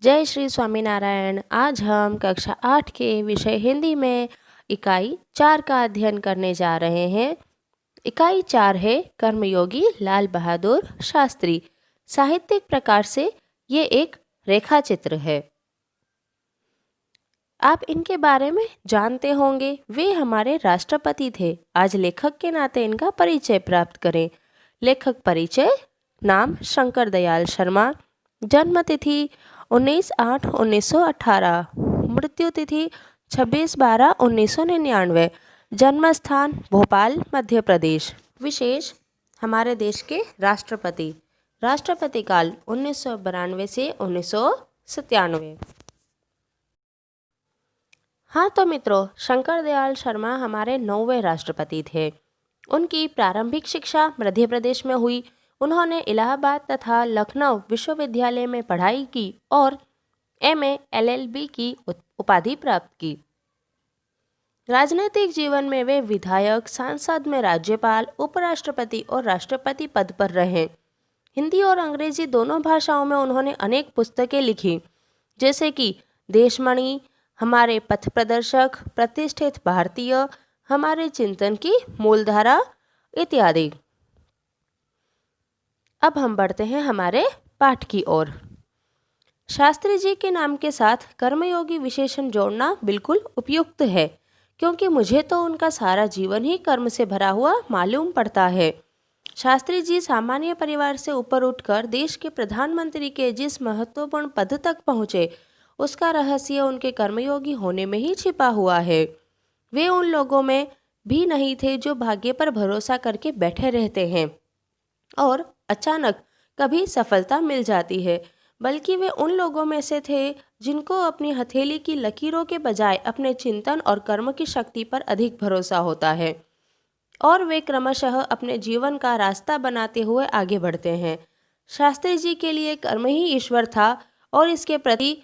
जय श्री स्वामीनारायण। आज हम कक्षा 8 के विषय हिंदी में इकाई 4 का अध्ययन करने जा रहे हैं। इकाई 4 है कर्मयोगी लाल बहादुर शास्त्री। साहित्यिक प्रकार से ये एक रेखा चित्र है। आप इनके बारे में जानते होंगे, वे हमारे राष्ट्रपति थे। आज लेखक के नाते इनका परिचय प्राप्त करें। लेखक परिचय: नाम शंकर दयाल शर्मा, जन्म तिथि 19/8/1918, मृत्यु तिथि 26/12/1999, जन्म स्थान भोपाल मध्य प्रदेश। विशेष: हमारे देश के राष्ट्रपति। राष्ट्रपति काल 1992 से 1997। हाँ तो मित्रों, शंकर दयाल शर्मा हमारे 9वें राष्ट्रपति थे। उनकी प्रारंभिक शिक्षा मध्य प्रदेश में हुई। उन्होंने इलाहाबाद तथा लखनऊ विश्वविद्यालय में पढ़ाई की और MA LLB की उपाधि प्राप्त की। राजनीतिक जीवन में वे विधायक, सांसद में राज्यपाल, उपराष्ट्रपति और राष्ट्रपति पद पर रहे। हिंदी और अंग्रेजी दोनों भाषाओं में उन्होंने अनेक पुस्तकें लिखी, जैसे कि देशमणि, हमारे पथ प्रदर्शक, प्रतिष्ठित भारतीय, हमारे चिंतन की मूलधारा इत्यादि। अब हम बढ़ते हैं हमारे पाठ की ओर। शास्त्री जी के नाम के साथ कर्मयोगी विशेषण जोड़ना बिल्कुल उपयुक्त है, क्योंकि मुझे तो उनका सारा जीवन ही कर्म से भरा हुआ मालूम पड़ता है। शास्त्री जी सामान्य परिवार से ऊपर उठकर देश के प्रधानमंत्री के जिस महत्वपूर्ण पद तक पहुँचे, उसका रहस्य उनके कर्मयोगी होने में ही छिपा हुआ है। वे उन लोगों में भी नहीं थे जो भाग्य पर भरोसा करके बैठे रहते हैं और अचानक कभी सफलता मिल जाती है, बल्कि वे उन लोगों में से थे जिनको अपनी हथेली की लकीरों के बजाय अपने चिंतन और कर्म की शक्ति पर अधिक भरोसा होता है और वे क्रमशः अपने जीवन का रास्ता बनाते हुए आगे बढ़ते हैं। शास्त्री जी के लिए कर्म ही ईश्वर था और इसके प्रति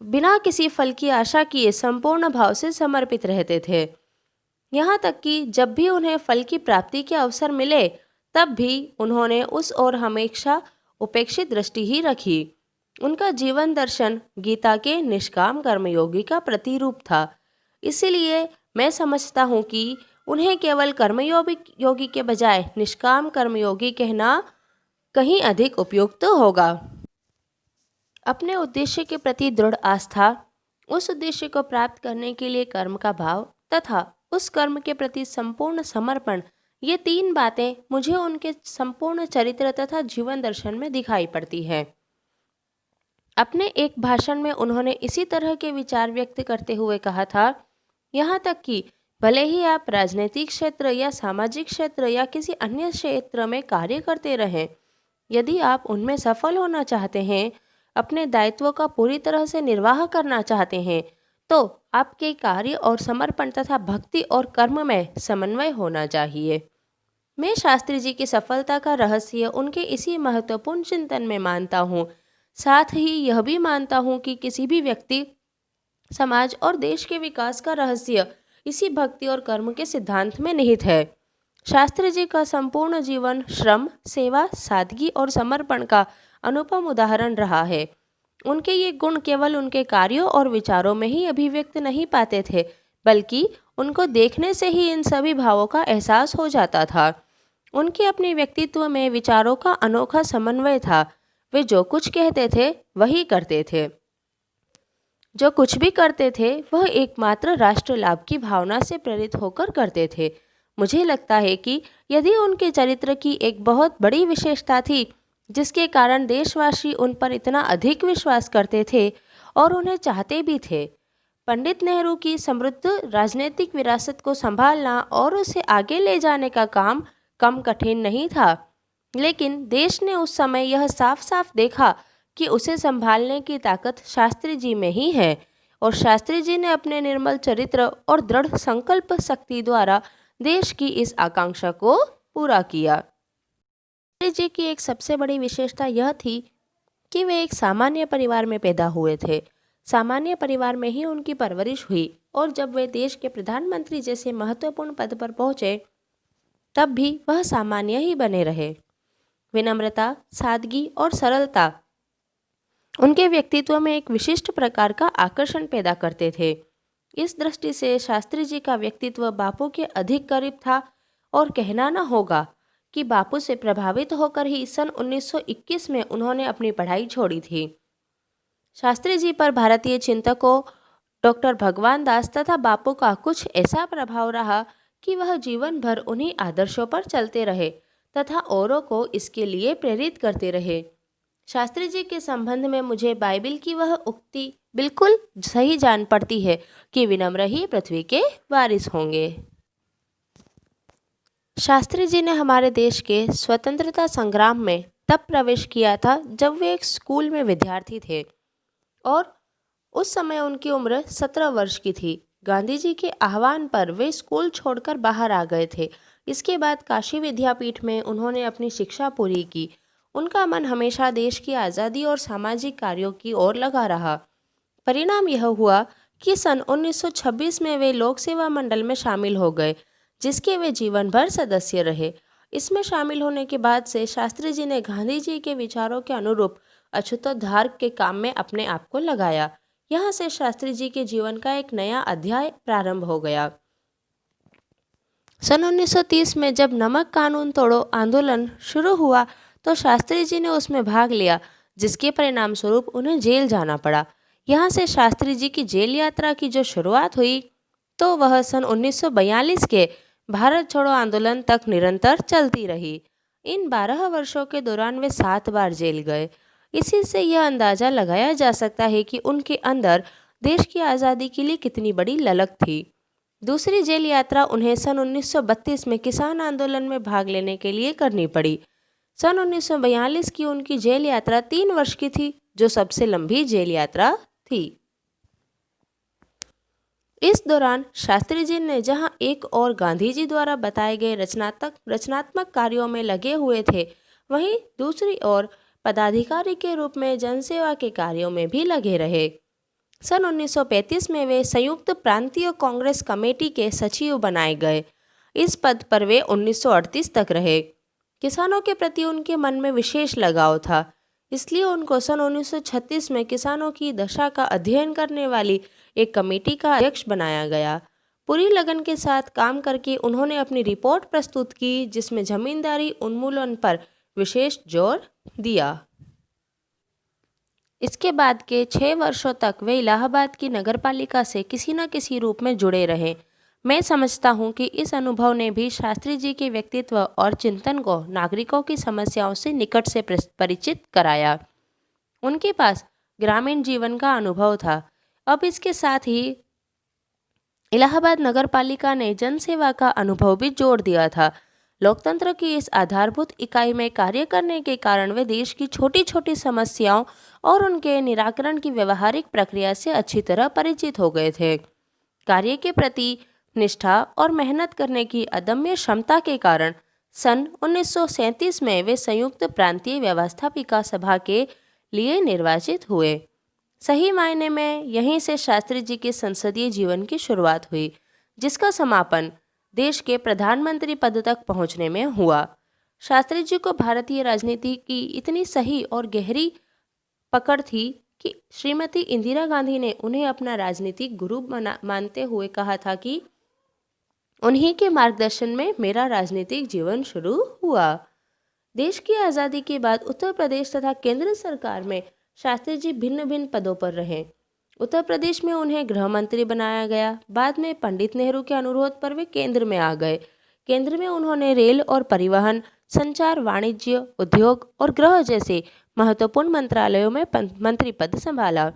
बिना किसी फल की आशा किए संपूर्ण भाव से समर्पित रहते थे। यहाँ तक कि जब भी उन्हें फल की प्राप्ति के अवसर मिले, तब भी उन्होंने उस ओर हमेशा उपेक्षित दृष्टि ही रखी। उनका जीवन दर्शन गीता के निष्काम कर्मयोगी का प्रतिरूप था। इसीलिए मैं समझता हूँ कि उन्हें केवल कर्मयोगी के बजाय निष्काम कर्मयोगी कहना कहीं अधिक उपयुक्त होगा। अपने उद्देश्य के प्रति दृढ़ आस्था, उस उद्देश्य को प्राप्त करने के लिए कर्म का भाव तथा उस कर्म के प्रति संपूर्ण समर्पण, ये 3 बातें मुझे उनके संपूर्ण चरित्र तथा जीवन दर्शन में दिखाई पड़ती है। अपने एक भाषण में उन्होंने इसी तरह के विचार व्यक्त करते हुए कहा था, यहाँ तक कि भले ही आप राजनीतिक क्षेत्र या सामाजिक क्षेत्र या किसी अन्य क्षेत्र में कार्य करते रहें, यदि आप उनमें सफल होना चाहते हैं, अपने दायित्वों का पूरी तरह से निर्वाह करना चाहते हैं, तो आपके कार्य और समर्पण तथा भक्ति और कर्म में समन्वय होना चाहिए। मैं शास्त्री जी की सफलता का रहस्य उनके इसी महत्वपूर्ण चिंतन में मानता हूँ। साथ ही यह भी मानता हूँ कि किसी भी व्यक्ति, समाज और देश के विकास का रहस्य इसी भक्ति और कर्म के सिद्धांत में निहित है। शास्त्री जी का संपूर्ण जीवन श्रम, सेवा, सादगी और समर्पण का अनुपम उदाहरण रहा है। उनके ये गुण केवल उनके कार्यों और विचारों में ही अभिव्यक्त नहीं पाते थे, बल्कि उनको देखने से ही इन सभी भावों का एहसास हो जाता था। उनके अपने व्यक्तित्व में विचारों का अनोखा समन्वय था। वे जो कुछ कहते थे वही करते थे। जो कुछ भी करते थे वह एकमात्र राष्ट्र लाभ की भावना से प्रेरित होकर करते थे। मुझे लगता है कि यदि उनके चरित्र की एक बहुत बड़ी विशेषता थी जिसके कारण देशवासी उन पर इतना अधिक विश्वास करते थे और उन्हें चाहते भी थे। पंडित नेहरू की समृद्ध राजनीतिक विरासत को संभालना और उसे आगे ले जाने का काम कम कठिन नहीं था, लेकिन देश ने उस समय यह साफ साफ देखा कि उसे संभालने की ताकत शास्त्री जी में ही है और शास्त्री जी ने अपने निर्मल चरित्र और दृढ़ संकल्प शक्ति द्वारा देश की इस आकांक्षा को पूरा किया। शास्त्री जी की एक सबसे बड़ी विशेषता यह थी कि वे एक सामान्य परिवार में पैदा हुए थे। सामान्य परिवार में ही उनकी परवरिश हुई और जब वे देश के प्रधानमंत्री जैसे महत्वपूर्ण पद पर पहुंचे, तब भी वह सामान्य ही बने रहे। विनम्रता, सादगी और सरलता उनके व्यक्तित्व में एक विशिष्ट प्रकार का आकर्षण पैदा करते थे। इस दृष्टि से शास्त्री जी का व्यक्तित्व बापू के अधिक करीब था और कहना न होगा कि बापू से प्रभावित होकर ही सन 1921 में उन्होंने अपनी पढ़ाई छोड़ी थी। शास्त्री जी पर भारतीय चिंतकों डॉक्टर भगवान दास तथा बापू का कुछ ऐसा प्रभाव रहा कि वह जीवन भर उन्हीं आदर्शों पर चलते रहे तथा औरों को इसके लिए प्रेरित करते रहे। शास्त्री जी के संबंध में मुझे बाइबिल की वह उक्ति बिल्कुल सही जान पड़ती है कि विनम्र ही पृथ्वी के वारिस होंगे। शास्त्री जी ने हमारे देश के स्वतंत्रता संग्राम में तब प्रवेश किया था जब वे एक स्कूल में विद्यार्थी थे और उस समय उनकी उम्र 17 वर्ष की थी। गांधी जी के आह्वान पर वे स्कूल छोड़कर बाहर आ गए थे। इसके बाद काशी विद्यापीठ में उन्होंने अपनी शिक्षा पूरी की। उनका मन हमेशा देश की आज़ादी और सामाजिक कार्यों की ओर लगा रहा। परिणाम यह हुआ कि सन 1926 में वे लोक सेवा मंडल में शामिल हो गए, जिसके वे जीवन भर सदस्य रहे। इसमें शामिल होने के बाद से शास्त्री जी ने गांधी जी के विचारों के अनुरूप अछूतोद्धार के काम में अपने आप को लगाया। यहाँ से शास्त्री जी के जीवन का एक नया अध्याय प्रारंभ हो गया। सन 1930 में जब नमक कानून तोड़ो आंदोलन शुरू हुआ तो शास्त्री जी ने उसमें भाग लिया, जिसके परिणाम स्वरूप उन्हें जेल जाना पड़ा। यहाँ से शास्त्री जी की जेल यात्रा की जो शुरुआत हुई तो वह सन 1942 के भारत छोड़ो आंदोलन तक निरंतर चलती रही। इन 12 वर्षों के दौरान वे 7 बार जेल गए। इसी से यह अंदाज़ा लगाया जा सकता है कि उनके अंदर देश की आज़ादी के लिए कितनी बड़ी ललक थी। दूसरी जेल यात्रा उन्हें सन 1932 में किसान आंदोलन में भाग लेने के लिए करनी पड़ी। सन 1942 की उनकी जेल यात्रा 3 वर्ष की थी, जो सबसे लंबी जेल यात्रा थी। इस दौरान शास्त्री जी ने जहां एक और गांधी जी द्वारा बताए गए रचनात्मक कार्यों में लगे हुए थे, वहीं दूसरी ओर पदाधिकारी के रूप में जनसेवा के कार्यों में भी लगे रहे। सन 1935 में वे संयुक्त प्रांतीय कांग्रेस कमेटी के सचिव बनाए गए। इस पद पर वे 1938 तक रहे। किसानों के प्रति उनके मन में विशेष लगाव था, इसलिए उनको सन 1936 में किसानों की दशा का अध्ययन करने वाली एक कमेटी का अध्यक्ष बनाया गया। पूरी लगन के साथ काम करके उन्होंने अपनी रिपोर्ट प्रस्तुत की, जिसमें जमींदारी उन्मूलन पर विशेष जोर दिया। इसके बाद के 6 वर्षों तक वे इलाहाबाद की नगरपालिका से किसी न किसी रूप में जुड़े रहे। मैं समझता हूँ कि इस अनुभव ने भी शास्त्री जी के व्यक्तित्व और चिंतन को नागरिकों की समस्याओं से निकट से परिचित कराया। उनके पास ग्रामीण जीवन का अनुभव था। अब इसके साथ ही इलाहाबाद नगरपालिका ने जनसेवा का अनुभव भी जोड़ दिया था। लोकतंत्र की इस आधारभूत इकाई में कार्य करने के कारण वे देश की छोटी छोटी समस्याओं और उनके निराकरण की व्यवहारिक प्रक्रिया से अच्छी तरह परिचित हो गए थे। कार्य के प्रति निष्ठा और मेहनत करने की अदम्य क्षमता के कारण सन 1937 में वे संयुक्त प्रांतीय व्यवस्थापिका सभा के लिए निर्वाचित हुए। सही मायने में यहीं से शास्त्री जी के संसदीय जीवन की शुरुआत हुई, जिसका समापन देश के प्रधानमंत्री पद तक पहुंचने में हुआ। शास्त्री जी को भारतीय राजनीति की इतनी सही और गहरी पकड़ थी कि श्रीमती इंदिरा गांधी ने उन्हें अपना राजनीतिक गुरु मानते हुए कहा था कि उन्हीं के मार्गदर्शन में मेरा राजनीतिक जीवन शुरू हुआ। देश की आज़ादी के बाद उत्तर प्रदेश तथा केंद्र सरकार में शास्त्री जी भिन्न भिन्न पदों पर रहे। उत्तर प्रदेश में उन्हें गृह मंत्री बनाया गया। बाद में पंडित नेहरू के अनुरोध पर वे केंद्र में आ गए। केंद्र में उन्होंने रेल और परिवहन, संचार, वाणिज्य, उद्योग और गृह जैसे महत्वपूर्ण मंत्रालयों में मंत्री पद संभाला।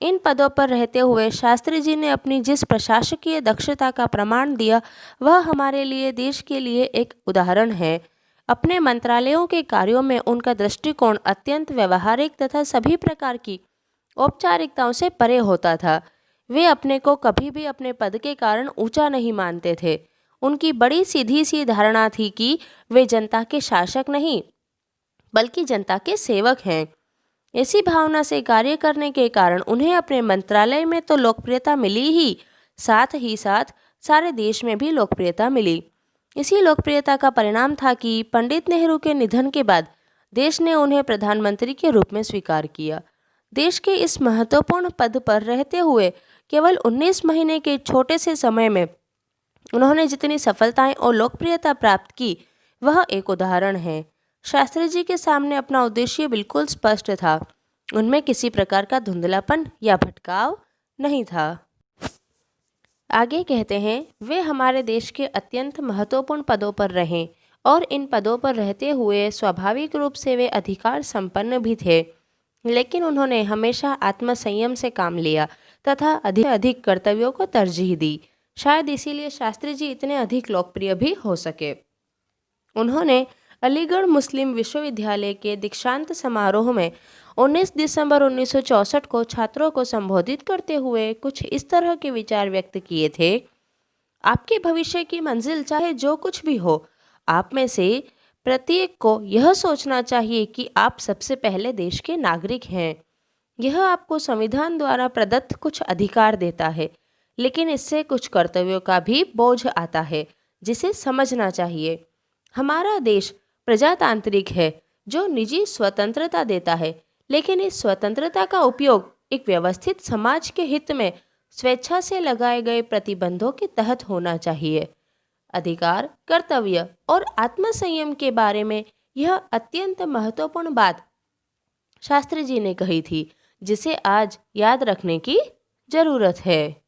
इन पदों पर रहते हुए शास्त्री जी ने अपनी जिस प्रशासकीय दक्षता का प्रमाण दिया, वह हमारे लिए, देश के लिए एक उदाहरण है। अपने मंत्रालयों के कार्यों में उनका दृष्टिकोण अत्यंत व्यवहारिक तथा सभी प्रकार की औपचारिकताओं से परे होता था। वे अपने को कभी भी अपने पद के कारण ऊंचा नहीं मानते थे। उनकी बड़ी सीधी सी धारणा थी कि वे जनता के शासक नहीं, बल्कि जनता के सेवक हैं। ऐसी भावना से कार्य करने के कारण उन्हें अपने मंत्रालय में तो लोकप्रियता मिली ही साथ सारे देश में भी लोकप्रियता मिली। इसी लोकप्रियता का परिणाम था कि पंडित नेहरू के निधन के बाद देश ने उन्हें प्रधानमंत्री के रूप में स्वीकार किया। देश के इस महत्वपूर्ण पद पर रहते हुए केवल 19 महीने के छोटे से समय में उन्होंने जितनी सफलताएं और लोकप्रियता प्राप्त की, वह एक उदाहरण है। शास्त्री जी के सामने अपना उद्देश्य बिल्कुल स्पष्ट था। उनमें किसी प्रकार का धुंधलापन या भटकाव नहीं था। आगे कहते हैं, वे हमारे देश के अत्यंत महत्वपूर्ण पदों पर रहे और इन पदों पर रहते हुए स्वाभाविक रूप से वे अधिकार संपन्न भी थे, लेकिन उन्होंने हमेशा आत्मसंयम से काम लिया तथा अधिक से अधिक कर्तव्यों को तरजीह दी। शायद इसीलिए शास्त्री जी इतने अधिक लोकप्रिय भी हो सके। उन्होंने अलीगढ़ मुस्लिम विश्वविद्यालय के दीक्षांत समारोह में 19 दिसंबर 1964 को छात्रों को संबोधित करते हुए कुछ इस तरह के विचार व्यक्त किए थे। आपके भविष्य की मंजिल चाहे जो कुछ भी हो, आप में से प्रत्येक को यह सोचना चाहिए कि आप सबसे पहले देश के नागरिक हैं। यह आपको संविधान द्वारा प्रदत्त कुछ अधिकार देता है, लेकिन इससे कुछ कर्तव्यों का भी बोझ आता है, जिसे समझना चाहिए। हमारा देश प्रजातांत्रिक है, जो निजी स्वतंत्रता देता है, लेकिन इस स्वतंत्रता का उपयोग एक व्यवस्थित समाज के हित में स्वेच्छा से लगाए गए प्रतिबंधों के तहत होना चाहिए। अधिकार, कर्तव्य और आत्मसंयम के बारे में यह अत्यंत महत्वपूर्ण बात शास्त्री जी ने कही थी, जिसे आज याद रखने की जरूरत है।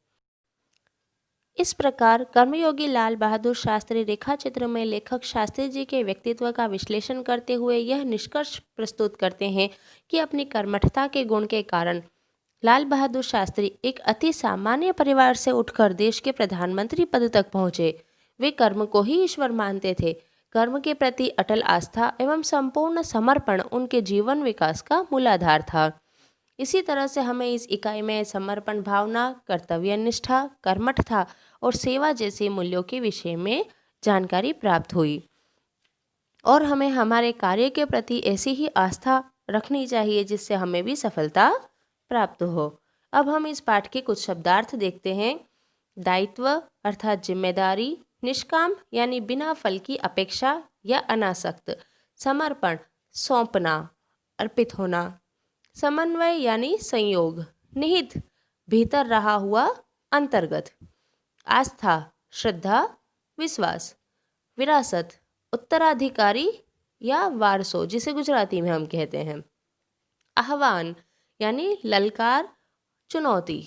इस प्रकार कर्मयोगी लाल बहादुर शास्त्री रेखा चित्र में लेखक शास्त्री जी के व्यक्तित्व का विश्लेषण करते हुए यह निष्कर्ष प्रस्तुत करते हैं कि अपनी कर्मठता के गुण के कारण लाल बहादुर शास्त्री एक अति सामान्य परिवार से उठकर देश के प्रधानमंत्री पद तक पहुँचे। वे कर्म को ही ईश्वर मानते थे। कर्म के प्रति अटल आस्था एवं संपूर्ण समर्पण उनके जीवन विकास का मूलाधार था। इसी तरह से हमें इस इकाई में समर्पण भावना, कर्तव्यनिष्ठा, कर्मठता और सेवा जैसे मूल्यों के विषय में जानकारी प्राप्त हुई और हमें हमारे कार्य के प्रति ऐसी ही आस्था रखनी चाहिए जिससे हमें भी सफलता प्राप्त हो। अब हम इस पाठ के कुछ शब्दार्थ देखते हैं। दायित्व अर्थात जिम्मेदारी, निष्काम यानी बिना फल की अपेक्षा या अनासक्त, समर्पण सौंपना, अर्पित होना, समन्वय यानी संयोग, निहित भीतर रहा हुआ, अंतर्गत, आस्था श्रद्धा विश्वास, विरासत उत्तराधिकारी या वारसो जिसे गुजराती में हम कहते हैं, आह्वान यानी ललकार चुनौती,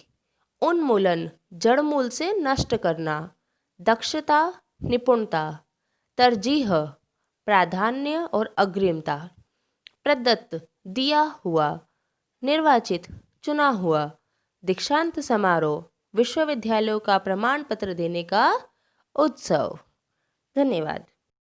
उन्मूलन जड़मूल से नष्ट करना, दक्षता निपुणता, तरजीह प्राधान्य और अग्रिमता, प्रदत्त दिया हुआ, निर्वाचित चुना हुआ, दीक्षांत समारोह विश्वविद्यालयों का प्रमाण पत्र देने का उत्सव। धन्यवाद।